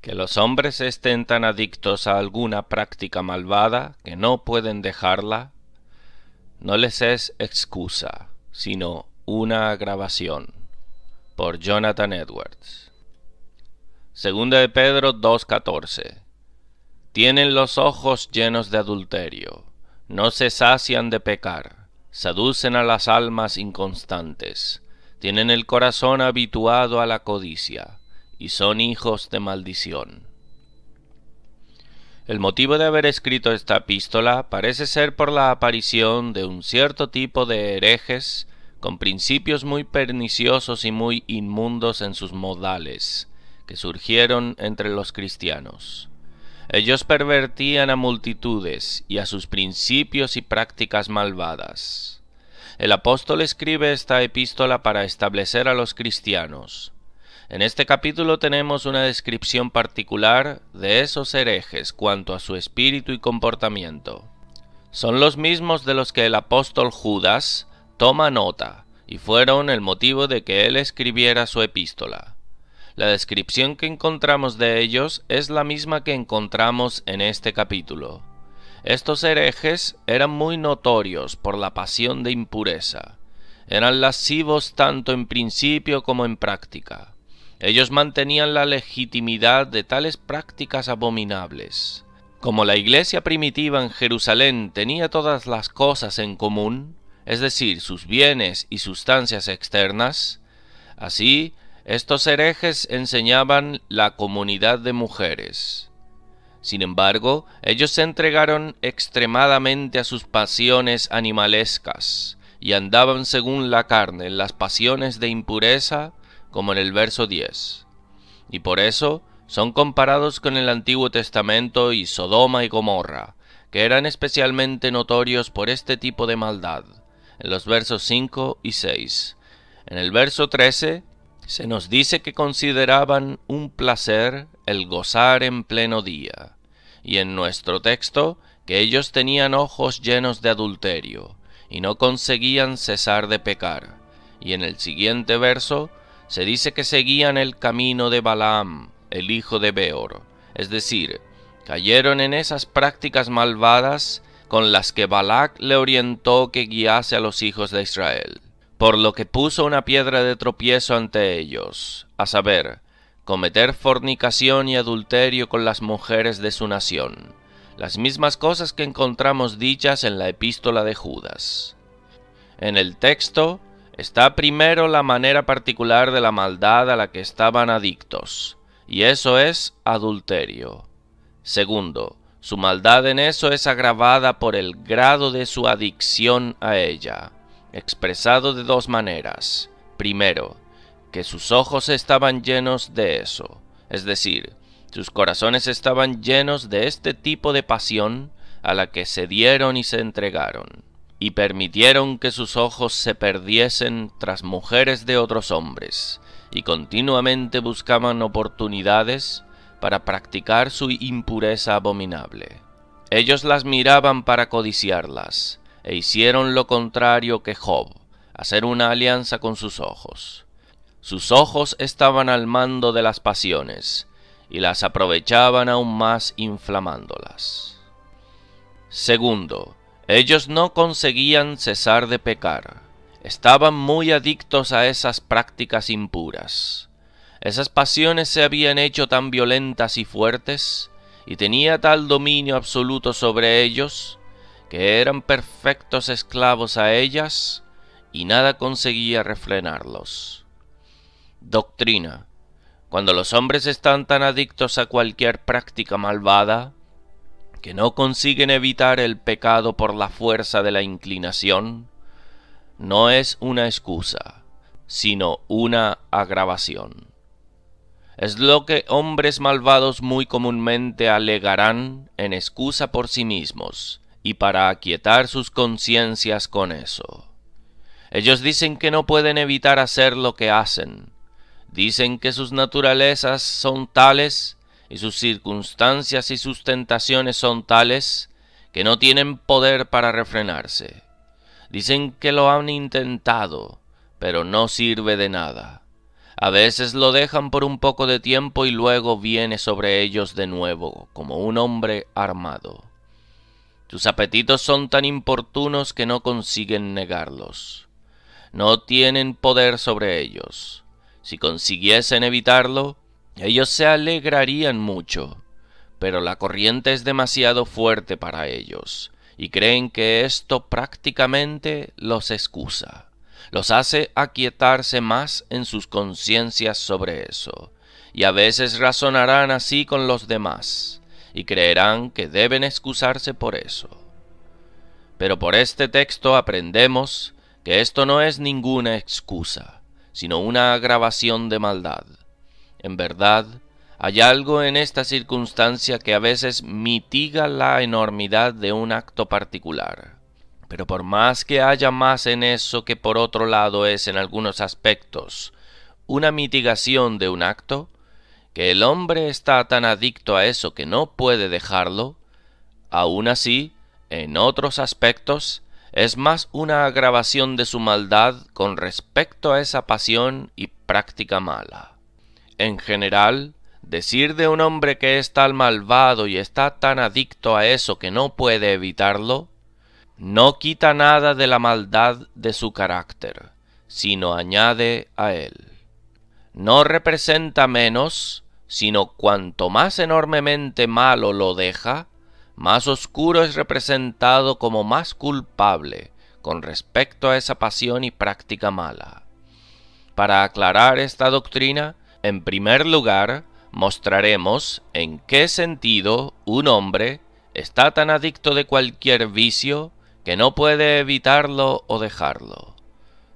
Que los hombres estén tan adictos a alguna práctica malvada que no pueden dejarla, no les es excusa, sino una agravación. Por Jonathan Edwards. Segunda de Pedro 2:14. Tienen los ojos llenos de adulterio, no se sacian de pecar, seducen a las almas inconstantes, tienen el corazón habituado a la codicia, y son hijos de maldición. El motivo de haber escrito esta epístola parece ser por la aparición de un cierto tipo de herejes con principios muy perniciosos y muy inmundos en sus modales, que surgieron entre los cristianos. Ellos pervertían a multitudes y a sus principios y prácticas malvadas. El apóstol escribe esta epístola para establecer a los cristianos. En este capítulo tenemos una descripción particular de esos herejes cuanto a su espíritu y comportamiento. Son los mismos de los que el apóstol Judas toma nota y fueron el motivo de que él escribiera su epístola. La descripción que encontramos de ellos es la misma que encontramos en este capítulo. Estos herejes eran muy notorios por la pasión de impureza. Eran lascivos tanto en principio como en práctica. Ellos mantenían la legitimidad de tales prácticas abominables. Como la iglesia primitiva en Jerusalén tenía todas las cosas en común, es decir, sus bienes y sustancias externas, así estos herejes enseñaban la comunidad de mujeres. Sin embargo, ellos se entregaron extremadamente a sus pasiones animalescas y andaban según la carne en las pasiones de impureza, como en el verso 10. Y por eso son comparados con el Antiguo Testamento y Sodoma y Gomorra, que eran especialmente notorios por este tipo de maldad, en los versos 5 y 6. En el verso 13 se nos dice que consideraban un placer el gozar en pleno día, y en nuestro texto que ellos tenían ojos llenos de adulterio, y no conseguían cesar de pecar, y en el siguiente verso se dice que seguían el camino de Balaam, el hijo de Beor, es decir, cayeron en esas prácticas malvadas con las que Balac le orientó que guiase a los hijos de Israel, por lo que puso una piedra de tropiezo ante ellos, a saber, cometer fornicación y adulterio con las mujeres de su nación, las mismas cosas que encontramos dichas en la epístola de Judas. En el texto está primero la manera particular de la maldad a la que estaban adictos, y eso es adulterio. Segundo, su maldad en eso es agravada por el grado de su adicción a ella, expresado de dos maneras. Primero, que sus ojos estaban llenos de eso, es decir, sus corazones estaban llenos de este tipo de pasión a la que se dieron y se entregaron, y permitieron que sus ojos se perdiesen tras mujeres de otros hombres, y continuamente buscaban oportunidades para practicar su impureza abominable. Ellos las miraban para codiciarlas, e hicieron lo contrario que Job, hacer una alianza con sus ojos. Sus ojos estaban al mando de las pasiones, y las aprovechaban aún más inflamándolas. Segundo, ellos no conseguían cesar de pecar. Estaban muy adictos a esas prácticas impuras. Esas pasiones se habían hecho tan violentas y fuertes, y tenía tal dominio absoluto sobre ellos, que eran perfectos esclavos a ellas, y nada conseguía refrenarlos. Doctrina: cuando los hombres están tan adictos a cualquier práctica malvada, que no consiguen evitar el pecado por la fuerza de la inclinación, no es una excusa, sino una agravación. Es lo que hombres malvados muy comúnmente alegarán en excusa por sí mismos, y para aquietar sus conciencias con eso. Ellos dicen que no pueden evitar hacer lo que hacen. Dicen que sus naturalezas son tales, y sus circunstancias y sus tentaciones son tales, que no tienen poder para refrenarse. Dicen que lo han intentado, pero no sirve de nada. A veces lo dejan por un poco de tiempo y luego viene sobre ellos de nuevo, como un hombre armado. Tus apetitos son tan importunos que no consiguen negarlos. No tienen poder sobre ellos. Si consiguiesen evitarlo, ellos se alegrarían mucho, pero la corriente es demasiado fuerte para ellos, y creen que esto prácticamente los excusa. Los hace aquietarse más en sus conciencias sobre eso, y a veces razonarán así con los demás, y creerán que deben excusarse por eso. Pero por este texto aprendemos que esto no es ninguna excusa, sino una agravación de maldad. En verdad, hay algo en esta circunstancia que a veces mitiga la enormidad de un acto particular. Pero por más que haya más en eso que por otro lado es en algunos aspectos una mitigación de un acto, que el hombre está tan adicto a eso que no puede dejarlo, aún así, en otros aspectos, es más una agravación de su maldad con respecto a esa pasión y práctica mala. En general, decir de un hombre que es tal malvado y está tan adicto a eso que no puede evitarlo, no quita nada de la maldad de su carácter, sino añade a él. No representa menos, sino cuanto más enormemente malo lo deja, más oscuro es representado como más culpable con respecto a esa pasión y práctica mala. Para aclarar esta doctrina, en primer lugar, mostraremos en qué sentido un hombre está tan adicto de cualquier vicio que no puede evitarlo o dejarlo.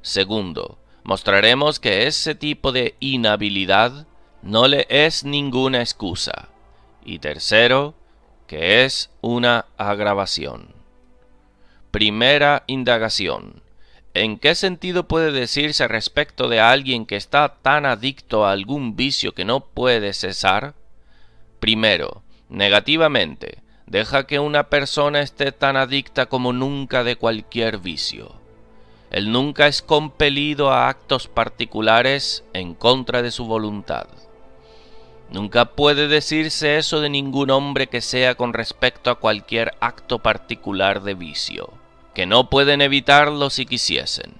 Segundo, mostraremos que ese tipo de inhabilidad no le es ninguna excusa. Y tercero, que es una agravación. Primera indagación. ¿En qué sentido puede decirse respecto de alguien que está tan adicto a algún vicio que no puede cesar? Primero, negativamente, deja que una persona esté tan adicta como nunca de cualquier vicio. Él nunca es compelido a actos particulares en contra de su voluntad. Nunca puede decirse eso de ningún hombre que sea con respecto a cualquier acto particular de vicio, que no pueden evitarlo si quisiesen.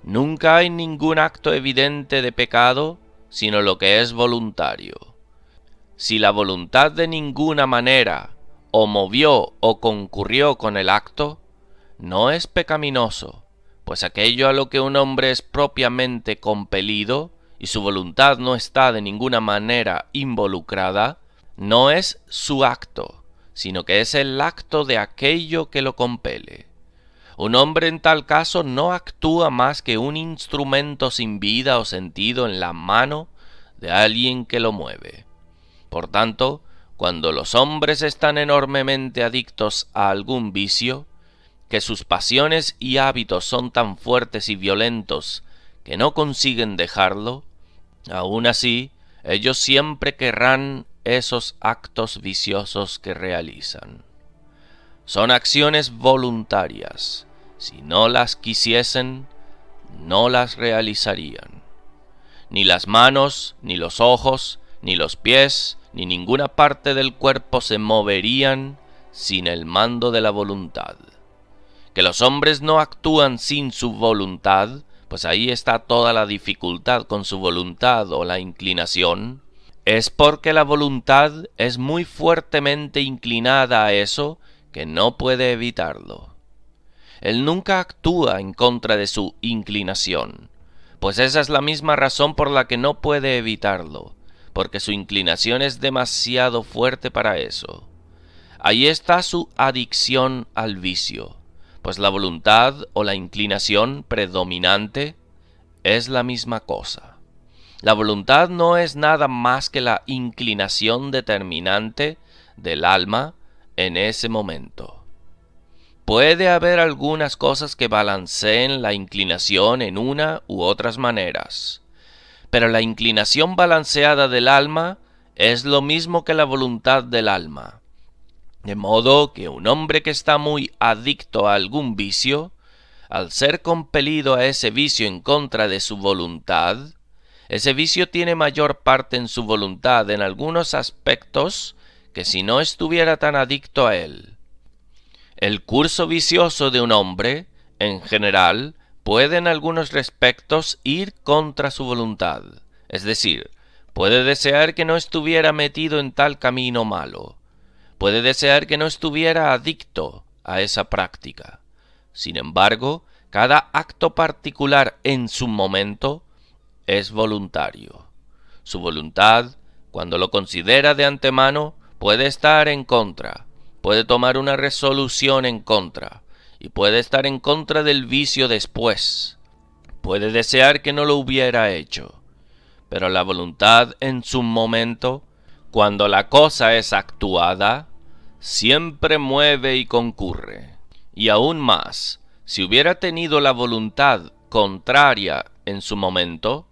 Nunca hay ningún acto evidente de pecado, sino lo que es voluntario. Si la voluntad de ninguna manera o movió o concurrió con el acto, no es pecaminoso, pues aquello a lo que un hombre es propiamente compelido, y su voluntad no está de ninguna manera involucrada, no es su acto, sino que es el acto de aquello que lo compele. Un hombre en tal caso no actúa más que un instrumento sin vida o sentido en la mano de alguien que lo mueve. Por tanto, cuando los hombres están enormemente adictos a algún vicio, que sus pasiones y hábitos son tan fuertes y violentos que no consiguen dejarlo, aún así, ellos siempre querrán esos actos viciosos que realizan. Son acciones voluntarias. Si no las quisiesen, no las realizarían. Ni las manos, ni los ojos, ni los pies, ni ninguna parte del cuerpo se moverían sin el mando de la voluntad. Que los hombres no actúan sin su voluntad, pues ahí está toda la dificultad con su voluntad o la inclinación, es porque la voluntad es muy fuertemente inclinada a eso que no puede evitarlo. Él nunca actúa en contra de su inclinación, pues esa es la misma razón por la que no puede evitarlo, porque su inclinación es demasiado fuerte para eso. Ahí está su adicción al vicio, pues la voluntad o la inclinación predominante es la misma cosa. La voluntad no es nada más que la inclinación determinante del alma en ese momento. Puede haber algunas cosas que balanceen la inclinación en una u otras maneras, pero la inclinación balanceada del alma es lo mismo que la voluntad del alma. De modo que un hombre que está muy adicto a algún vicio, al ser compelido a ese vicio en contra de su voluntad, ese vicio tiene mayor parte en su voluntad en algunos aspectos que si no estuviera tan adicto a él. El curso vicioso de un hombre, en general, puede en algunos respectos ir contra su voluntad, es decir, puede desear que no estuviera metido en tal camino malo, puede desear que no estuviera adicto a esa práctica. Sin embargo, cada acto particular en su momento es voluntario. Su voluntad, cuando lo considera de antemano, puede estar en contra, puede tomar una resolución en contra, y puede estar en contra del vicio después. Puede desear que no lo hubiera hecho, pero la voluntad en su momento, cuando la cosa es actuada, siempre mueve y concurre. Y aún más, si hubiera tenido la voluntad contraria en su momento,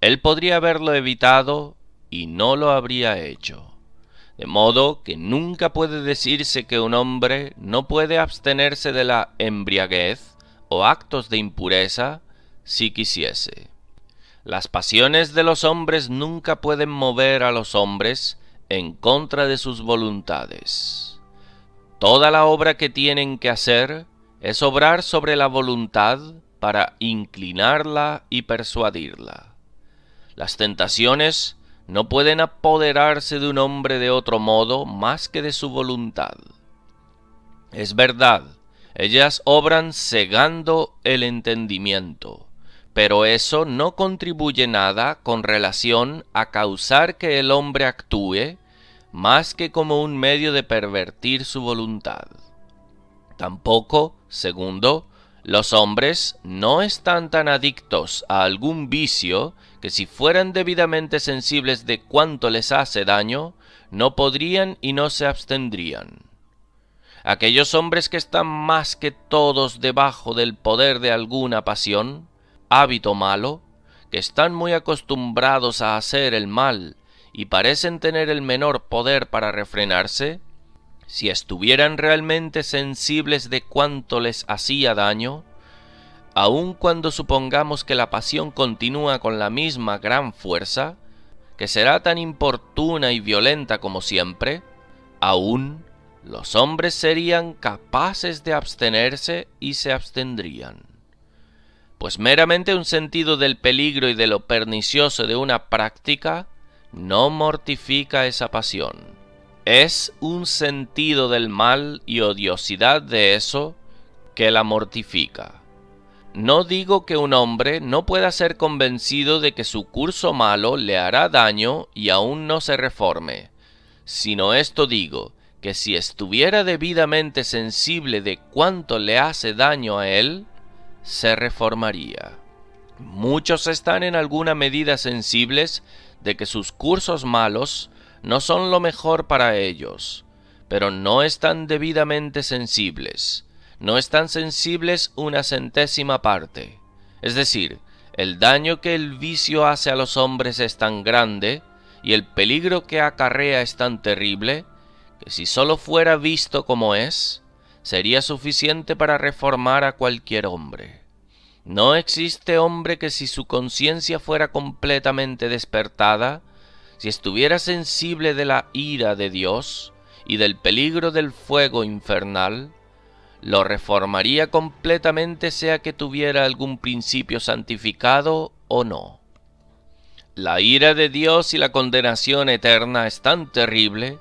él podría haberlo evitado y no lo habría hecho. De modo que nunca puede decirse que un hombre no puede abstenerse de la embriaguez o actos de impureza si quisiese. Las pasiones de los hombres nunca pueden mover a los hombres en contra de sus voluntades. Toda la obra que tienen que hacer es obrar sobre la voluntad para inclinarla y persuadirla. Las tentaciones no pueden apoderarse de un hombre de otro modo más que de su voluntad. Es verdad, ellas obran cegando el entendimiento, pero eso no contribuye nada con relación a causar que el hombre actúe más que como un medio de pervertir su voluntad. Tampoco, segundo, los hombres no están tan adictos a algún vicio que si fueran debidamente sensibles de cuánto les hace daño, no podrían y no se abstendrían. Aquellos hombres que están más que todos debajo del poder de alguna pasión, hábito malo, que están muy acostumbrados a hacer el mal y parecen tener el menor poder para refrenarse, si estuvieran realmente sensibles de cuánto les hacía daño, aun cuando supongamos que la pasión continúa con la misma gran fuerza, que será tan importuna y violenta como siempre, aún los hombres serían capaces de abstenerse y se abstendrían. Pues meramente un sentido del peligro y de lo pernicioso de una práctica no mortifica esa pasión. Es un sentido del mal y odiosidad de eso que la mortifica. No digo que un hombre no pueda ser convencido de que su curso malo le hará daño y aún no se reforme, sino esto digo, que si estuviera debidamente sensible de cuánto le hace daño a él, se reformaría. Muchos están en alguna medida sensibles de que sus cursos malos no son lo mejor para ellos, pero no están debidamente sensibles, no están sensibles una centésima parte. Es decir, el daño que el vicio hace a los hombres es tan grande y el peligro que acarrea es tan terrible, que si solo fuera visto como es, sería suficiente para reformar a cualquier hombre. No existe hombre que si su conciencia fuera completamente despertada, si estuviera sensible de la ira de Dios y del peligro del fuego infernal, lo reformaría completamente sea que tuviera algún principio santificado o no. La ira de Dios y la condenación eterna es tan terrible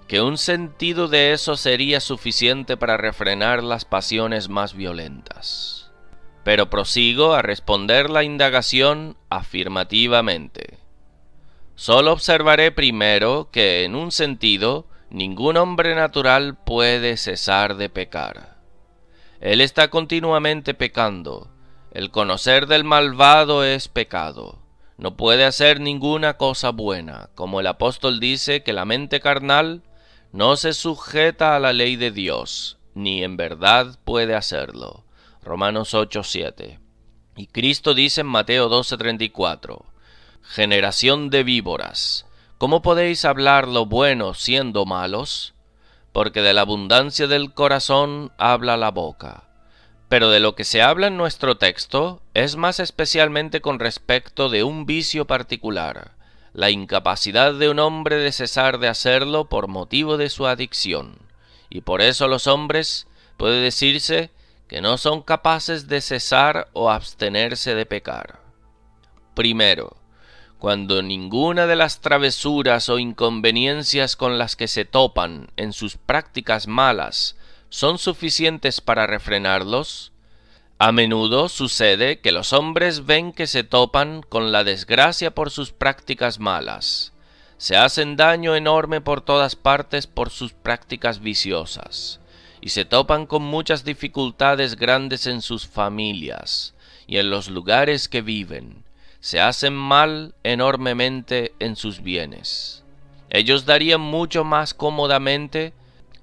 que un sentido de eso sería suficiente para refrenar las pasiones más violentas. Pero prosigo a responder la indagación afirmativamente. Solo observaré primero que, en un sentido, ningún hombre natural puede cesar de pecar. Él está continuamente pecando. El conocer del malvado es pecado. No puede hacer ninguna cosa buena, como el apóstol dice que la mente carnal no se sujeta a la ley de Dios, ni en verdad puede hacerlo. Romanos 8:7. Y Cristo dice en Mateo 12:34, generación de víboras, ¿cómo podéis hablar lo bueno siendo malos? Porque de la abundancia del corazón habla la boca. Pero de lo que se habla en nuestro texto es más especialmente con respecto de un vicio particular, la incapacidad de un hombre de cesar de hacerlo por motivo de su adicción, y por eso los hombres, puede decirse, que no son capaces de cesar o abstenerse de pecar. Primero, cuando ninguna de las travesuras o inconveniencias con las que se topan en sus prácticas malas son suficientes para refrenarlos, a menudo sucede que los hombres ven que se topan con la desgracia por sus prácticas malas, se hacen daño enorme por todas partes por sus prácticas viciosas, y se topan con muchas dificultades grandes en sus familias y en los lugares que viven, se hacen mal enormemente en sus bienes. Ellos darían mucho más cómodamente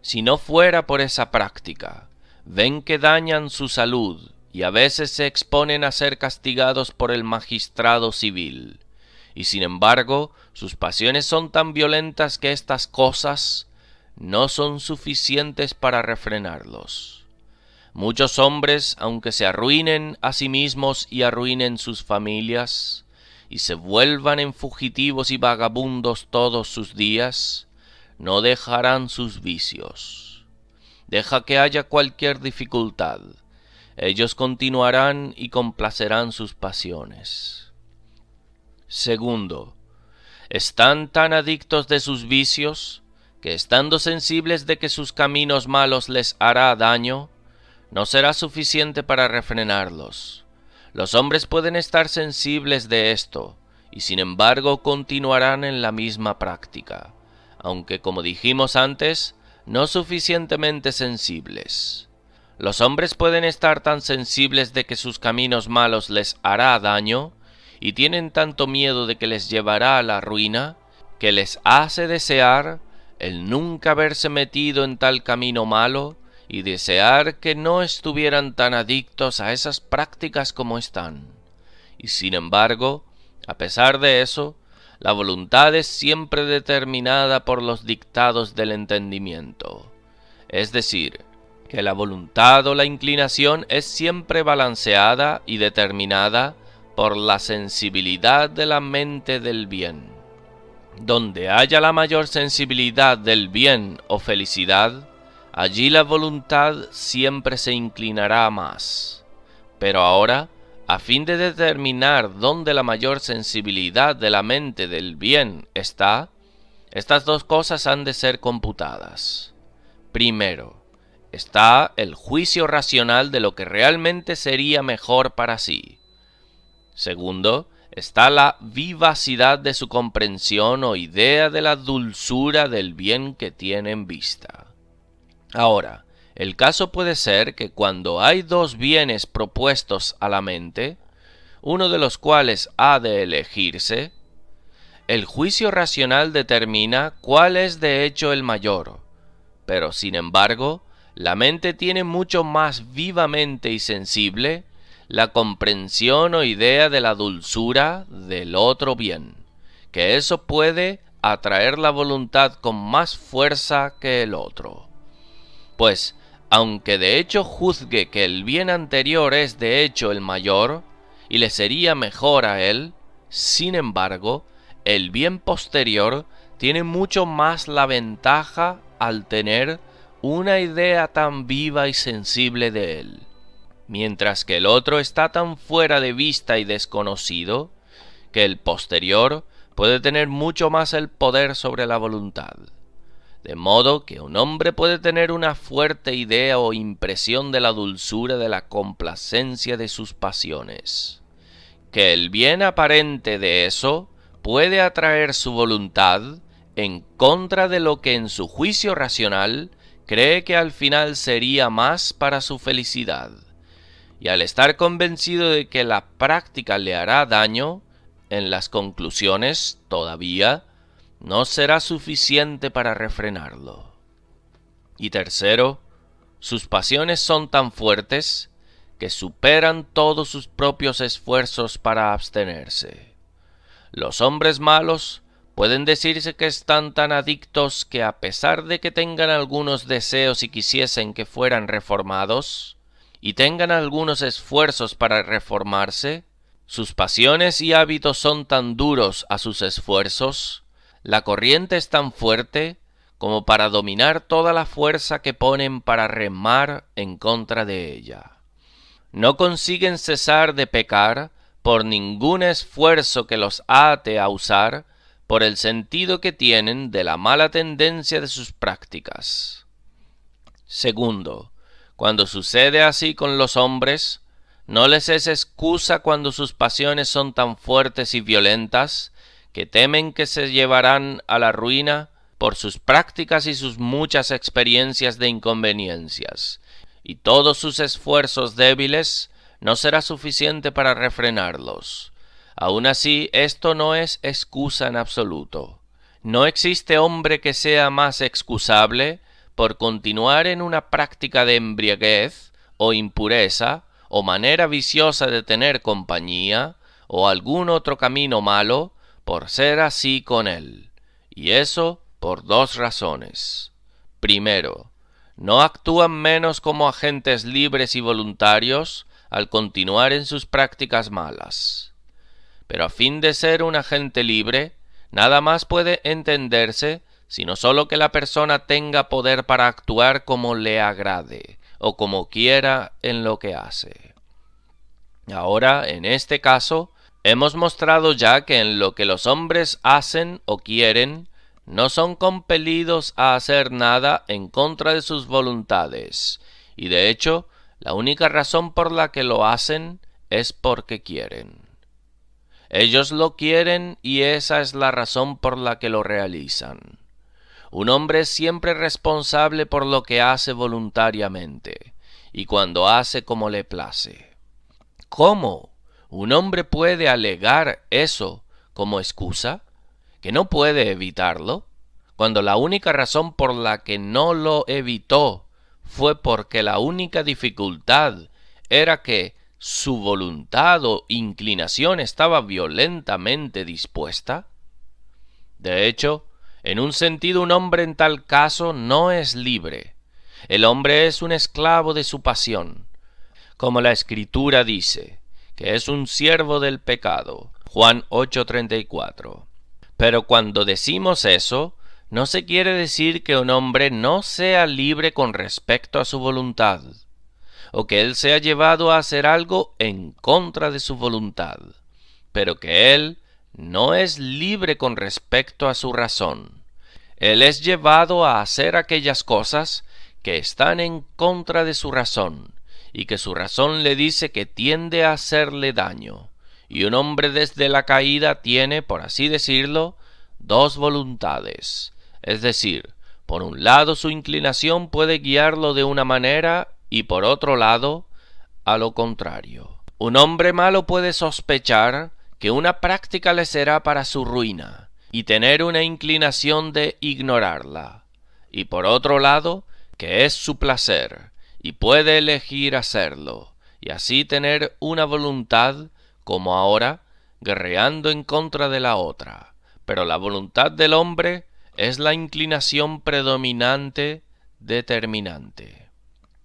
si no fuera por esa práctica. Ven que dañan su salud y a veces se exponen a ser castigados por el magistrado civil. Y sin embargo, sus pasiones son tan violentas que estas cosas no son suficientes para refrenarlos. Muchos hombres, aunque se arruinen a sí mismos y arruinen sus familias, y se vuelvan en fugitivos y vagabundos todos sus días, no dejarán sus vicios. Deja que haya cualquier dificultad, ellos continuarán y complacerán sus pasiones. Segundo, están tan adictos de sus vicios que, estando sensibles de que sus caminos malos les hará daño, no será suficiente para refrenarlos. Los hombres pueden estar sensibles de esto, y sin embargo continuarán en la misma práctica, aunque, como dijimos antes, no suficientemente sensibles. Los hombres pueden estar tan sensibles de que sus caminos malos les hará daño, y tienen tanto miedo de que les llevará a la ruina, que les hace desear el nunca haberse metido en tal camino malo, y desear que no estuvieran tan adictos a esas prácticas como están. Y sin embargo, a pesar de eso, la voluntad es siempre determinada por los dictados del entendimiento. Es decir, que la voluntad o la inclinación es siempre balanceada y determinada por la sensibilidad de la mente del bien. Donde haya la mayor sensibilidad del bien o felicidad, allí la voluntad siempre se inclinará más. Pero ahora, a fin de determinar dónde la mayor sensibilidad de la mente del bien está, estas dos cosas han de ser computadas. Primero, está el juicio racional de lo que realmente sería mejor para sí. Segundo, está la vivacidad de su comprensión o idea de la dulzura del bien que tiene en vista. Ahora, el caso puede ser que cuando hay dos bienes propuestos a la mente, uno de los cuales ha de elegirse, el juicio racional determina cuál es de hecho el mayor, pero sin embargo, la mente tiene mucho más vivamente y sensible la comprensión o idea de la dulzura del otro bien, que eso puede atraer la voluntad con más fuerza que el otro. Pues, aunque de hecho juzgue que el bien anterior es de hecho el mayor, y le sería mejor a él, sin embargo, el bien posterior tiene mucho más la ventaja al tener una idea tan viva y sensible de él, mientras que el otro está tan fuera de vista y desconocido, que el posterior puede tener mucho más el poder sobre la voluntad. De modo que un hombre puede tener una fuerte idea o impresión de la dulzura de la complacencia de sus pasiones, que el bien aparente de eso puede atraer su voluntad en contra de lo que en su juicio racional cree que al final sería más para su felicidad, y al estar convencido de que la práctica le hará daño, en las conclusiones, todavía, no será suficiente para refrenarlo. Y tercero, sus pasiones son tan fuertes que superan todos sus propios esfuerzos para abstenerse. Los hombres malos pueden decirse que están tan adictos que, a pesar de que tengan algunos deseos y quisiesen que fueran reformados, y tengan algunos esfuerzos para reformarse, sus pasiones y hábitos son tan duros a sus esfuerzos, la corriente es tan fuerte como para dominar toda la fuerza que ponen para remar en contra de ella. No consiguen cesar de pecar por ningún esfuerzo que los ate a usar por el sentido que tienen de la mala tendencia de sus prácticas. Segundo, cuando sucede así con los hombres, no les es excusa cuando sus pasiones son tan fuertes y violentas que temen que se llevarán a la ruina por sus prácticas y sus muchas experiencias de inconveniencias, y todos sus esfuerzos débiles no será suficiente para refrenarlos. Aun así, esto no es excusa en absoluto. No existe hombre que sea más excusable por continuar en una práctica de embriaguez o impureza o manera viciosa de tener compañía o algún otro camino malo por ser así con él. Y eso por dos razones. Primero, no actúan menos como agentes libres y voluntarios al continuar en sus prácticas malas. Pero a fin de ser un agente libre, nada más puede entenderse sino sólo que la persona tenga poder para actuar como le agrade o como quiera en lo que hace. Ahora, en este caso, hemos mostrado ya que en lo que los hombres hacen o quieren, no son compelidos a hacer nada en contra de sus voluntades, y de hecho, la única razón por la que lo hacen es porque quieren. Ellos lo quieren y esa es la razón por la que lo realizan. Un hombre es siempre responsable por lo que hace voluntariamente, y cuando hace como le place. ¿Cómo un hombre puede alegar eso como excusa? ¿Que no puede evitarlo? Cuando la única razón por la que no lo evitó fue porque la única dificultad era que su voluntad o inclinación estaba violentamente dispuesta. De hecho, en un sentido, un hombre en tal caso no es libre. El hombre es un esclavo de su pasión, como la Escritura dice, que es un siervo del pecado. Juan 8:34. Pero cuando decimos eso, no se quiere decir que un hombre no sea libre con respecto a su voluntad, o que él sea llevado a hacer algo en contra de su voluntad, pero que él no es libre con respecto a su razón. Él es llevado a hacer aquellas cosas que están en contra de su razón, y que su razón le dice que tiende a hacerle daño. Y un hombre desde la caída tiene, por así decirlo, dos voluntades. Es decir, por un lado su inclinación puede guiarlo de una manera y por otro lado, a lo contrario. Un hombre malo puede sospechar que una práctica le será para su ruina y tener una inclinación de ignorarla, y por otro lado, que es su placer, y puede elegir hacerlo, y así tener una voluntad, como ahora, guerreando en contra de la otra. Pero la voluntad del hombre es la inclinación predominante, determinante.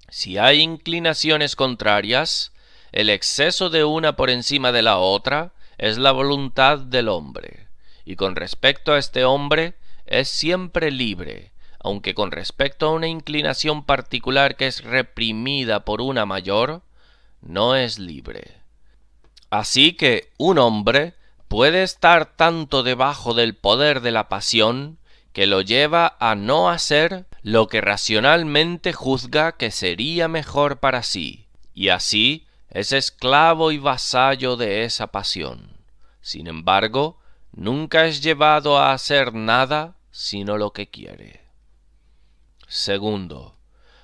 Si hay inclinaciones contrarias, el exceso de una por encima de la otra es la voluntad del hombre, y con respecto a este hombre es siempre libre, aunque con respecto a una inclinación particular que es reprimida por una mayor, no es libre. Así que un hombre puede estar tanto debajo del poder de la pasión que lo lleva a no hacer lo que racionalmente juzga que sería mejor para sí, y así es esclavo y vasallo de esa pasión. Sin embargo, nunca es llevado a hacer nada sino lo que quiere. Segundo,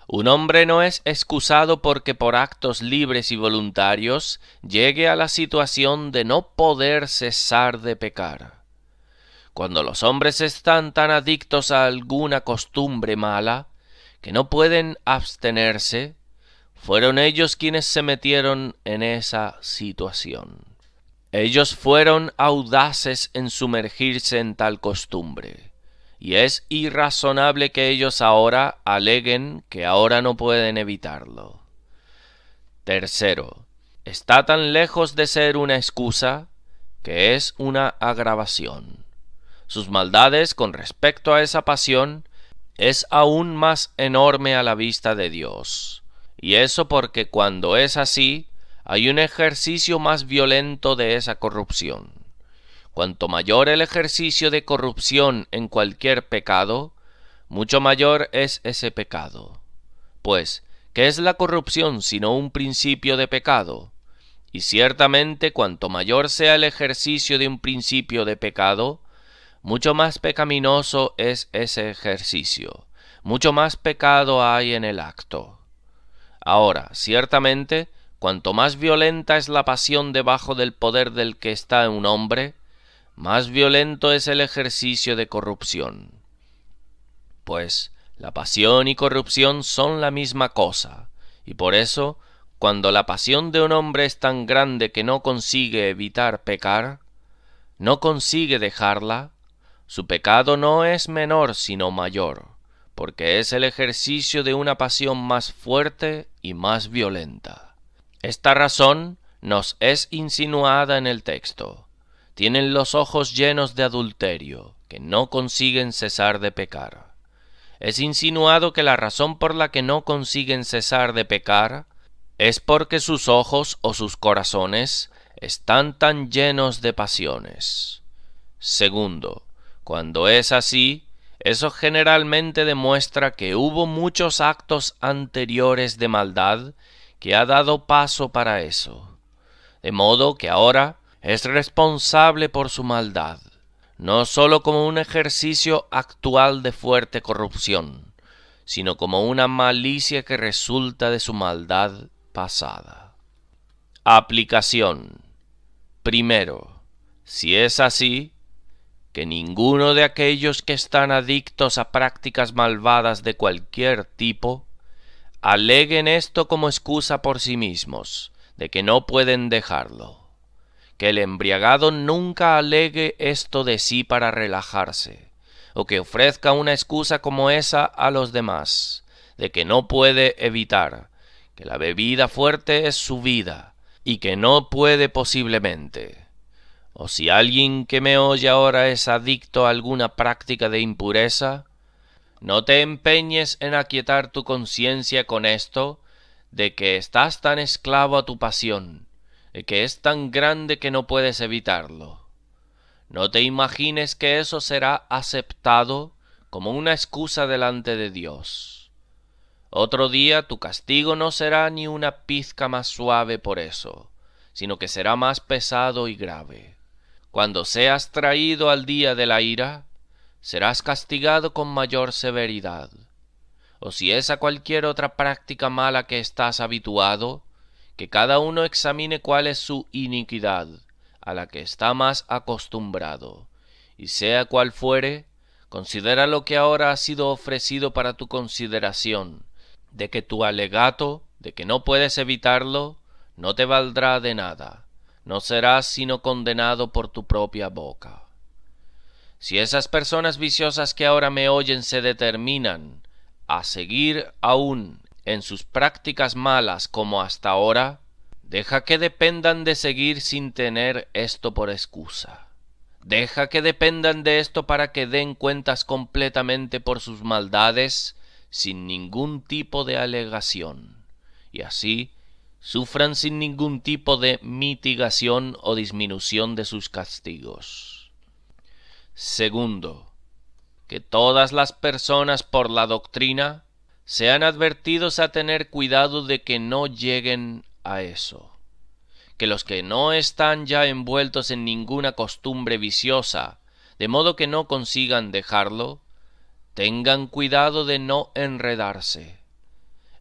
un hombre no es excusado porque por actos libres y voluntarios llegue a la situación de no poder cesar de pecar. Cuando los hombres están tan adictos a alguna costumbre mala que no pueden abstenerse, fueron ellos quienes se metieron en esa situación. Ellos fueron audaces en sumergirse en tal costumbre, y es irrazonable que ellos ahora aleguen que ahora no pueden evitarlo. Tercero, está tan lejos de ser una excusa que es una agravación. Sus maldades con respecto a esa pasión es aún más enorme a la vista de Dios. Y eso porque cuando es así, hay un ejercicio más violento de esa corrupción. Cuanto mayor el ejercicio de corrupción en cualquier pecado, mucho mayor es ese pecado. Pues, ¿qué es la corrupción sino un principio de pecado? Y ciertamente cuanto mayor sea el ejercicio de un principio de pecado, mucho más pecaminoso es ese ejercicio, mucho más pecado hay en el acto. Ahora, ciertamente, cuanto más violenta es la pasión debajo del poder del que está un hombre, más violento es el ejercicio de corrupción. Pues la pasión y corrupción son la misma cosa, y por eso, cuando la pasión de un hombre es tan grande que no consigue evitar pecar, no consigue dejarla, su pecado no es menor sino mayor, porque es el ejercicio de una pasión más fuerte y más violenta. Esta razón nos es insinuada en el texto. Tienen los ojos llenos de adulterio, que no consiguen cesar de pecar. Es insinuado que la razón por la que no consiguen cesar de pecar es porque sus ojos o sus corazones están tan llenos de pasiones. Segundo, cuando es así, eso generalmente demuestra que hubo muchos actos anteriores de maldad que ha dado paso para eso, de modo que ahora es responsable por su maldad, no sólo como un ejercicio actual de fuerte corrupción, sino como una malicia que resulta de su maldad pasada. Aplicación. Primero, si es así, que ninguno de aquellos que están adictos a prácticas malvadas de cualquier tipo aleguen esto como excusa por sí mismos, de que no pueden dejarlo. Que el embriagado nunca alegue esto de sí para relajarse, o que ofrezca una excusa como esa a los demás, de que no puede evitar, que la bebida fuerte es su vida, y que no puede posiblemente. O si alguien que me oye ahora es adicto a alguna práctica de impureza, no te empeñes en aquietar tu conciencia con esto, de que estás tan esclavo a tu pasión, de que es tan grande que no puedes evitarlo. No te imagines que eso será aceptado como una excusa delante de Dios. Otro día tu castigo no será ni una pizca más suave por eso, sino que será más pesado y grave. Cuando seas traído al día de la ira, serás castigado con mayor severidad. O si es a cualquier otra práctica mala que estás habituado, que cada uno examine cuál es su iniquidad, a la que está más acostumbrado, y sea cual fuere, considera lo que ahora ha sido ofrecido para tu consideración, de que tu alegato, de que no puedes evitarlo, no te valdrá de nada, no serás sino condenado por tu propia boca. Si esas personas viciosas que ahora me oyen se determinan a seguir aún en sus prácticas malas como hasta ahora, deja que dependan de seguir sin tener esto por excusa. Deja que dependan de esto para que den cuentas completamente por sus maldades sin ningún tipo de alegación, y así sufran sin ningún tipo de mitigación o disminución de sus castigos. Segundo, que todas las personas por la doctrina sean advertidos a tener cuidado de que no lleguen a eso. Que los que no están ya envueltos en ninguna costumbre viciosa, de modo que no consigan dejarlo, tengan cuidado de no enredarse.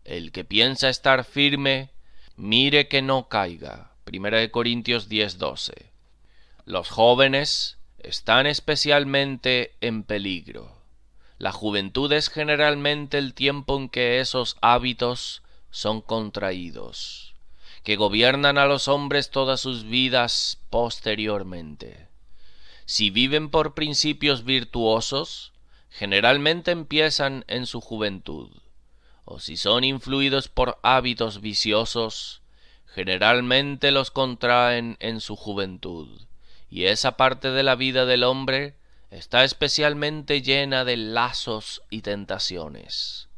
El que piensa estar firme, mire que no caiga. 1 Corintios 10:12. Los jóvenes están especialmente en peligro. La juventud es generalmente el tiempo en que esos hábitos son contraídos, que gobiernan a los hombres todas sus vidas posteriormente. Si viven por principios virtuosos, generalmente empiezan en su juventud, o si son influidos por hábitos viciosos, generalmente los contraen en su juventud, y esa parte de la vida del hombre está especialmente llena de lazos y tentaciones.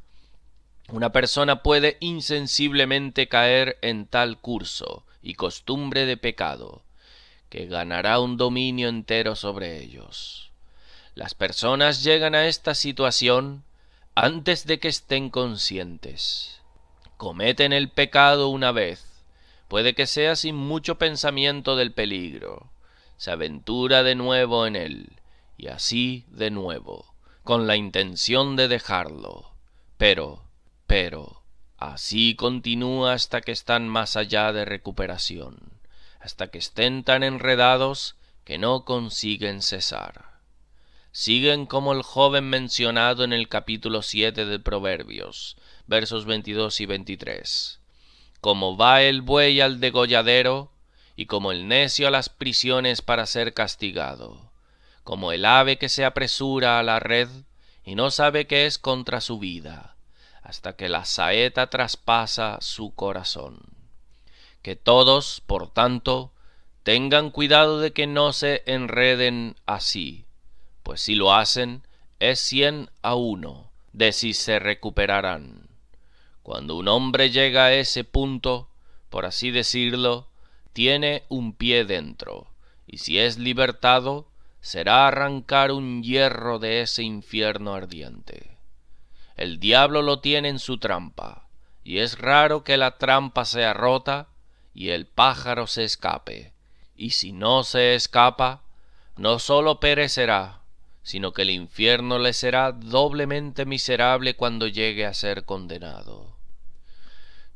Una persona puede insensiblemente caer en tal curso y costumbre de pecado, que ganará un dominio entero sobre ellos. Las personas llegan a esta situación antes de que estén conscientes. Cometen el pecado una vez, puede que sea sin mucho pensamiento del peligro, se aventura de nuevo en él, y así de nuevo, con la intención de dejarlo, pero, así continúa hasta que están más allá de recuperación, hasta que estén tan enredados que no consiguen cesar. Siguen como el joven mencionado en el capítulo 7 de Proverbios, versos 22 y 23. Como va el buey al degolladero, y como el necio a las prisiones para ser castigado, como el ave que se apresura a la red, y no sabe que es contra su vida, hasta que la saeta traspasa su corazón. Que todos, por tanto, tengan cuidado de que no se enreden así, pues si lo hacen, es 100-1 de si se recuperarán. Cuando un hombre llega a ese punto, por así decirlo, tiene un pie dentro, y si es libertado, será arrancar un hierro de ese infierno ardiente. El diablo lo tiene en su trampa, y es raro que la trampa sea rota y el pájaro se escape, y si no se escapa, no sólo perecerá, sino que el infierno le será doblemente miserable cuando llegue a ser condenado.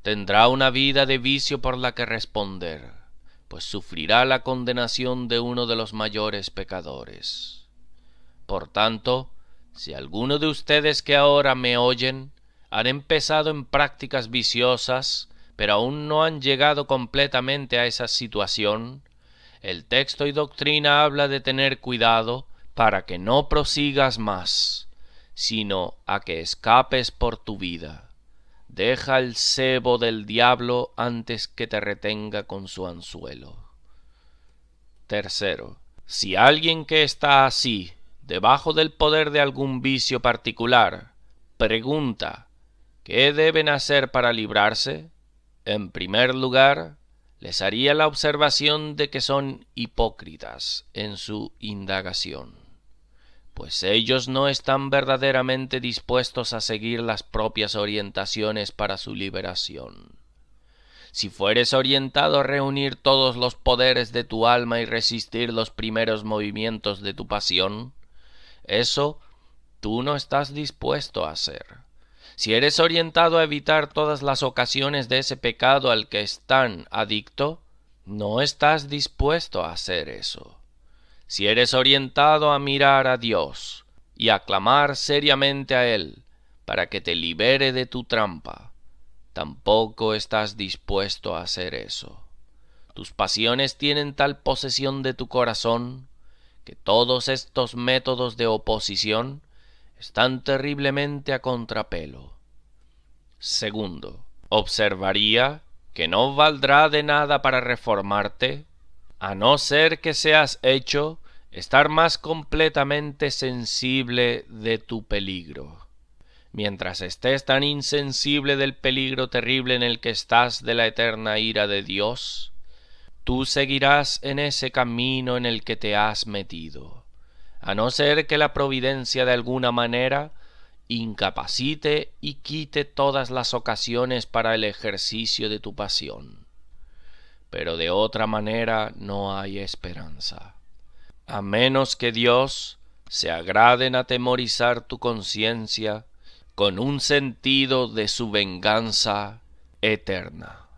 Tendrá una vida de vicio por la que responder, pues sufrirá la condenación de uno de los mayores pecadores. Por tanto, si alguno de ustedes que ahora me oyen han empezado en prácticas viciosas, pero aún no han llegado completamente a esa situación, el texto y doctrina habla de tener cuidado para que no prosigas más, sino a que escapes por tu vida. Deja el cebo del diablo antes que te retenga con su anzuelo. Tercero, si alguien que está así, debajo del poder de algún vicio particular, pregunta ¿qué deben hacer para librarse? En primer lugar, les haría la observación de que son hipócritas en su indagación, pues ellos no están verdaderamente dispuestos a seguir las propias orientaciones para su liberación. Si fueres orientado a reunir todos los poderes de tu alma y resistir los primeros movimientos de tu pasión, eso tú no estás dispuesto a hacer. Si eres orientado a evitar todas las ocasiones de ese pecado al que están adicto, no estás dispuesto a hacer eso. Si eres orientado a mirar a Dios y a clamar seriamente a Él para que te libere de tu trampa, tampoco estás dispuesto a hacer eso. Tus pasiones tienen tal posesión de tu corazón que todos estos métodos de oposición están terriblemente a contrapelo. Segundo, observaría que no valdrá de nada para reformarte, a no ser que seas hecho estar más completamente sensible de tu peligro. Mientras estés tan insensible del peligro terrible en el que estás de la eterna ira de Dios, tú seguirás en ese camino en el que te has metido, a no ser que la providencia de alguna manera incapacite y quite todas las ocasiones para el ejercicio de tu pasión. Pero de otra manera no hay esperanza, a menos que Dios se agrade en atemorizar tu conciencia con un sentido de su venganza eterna.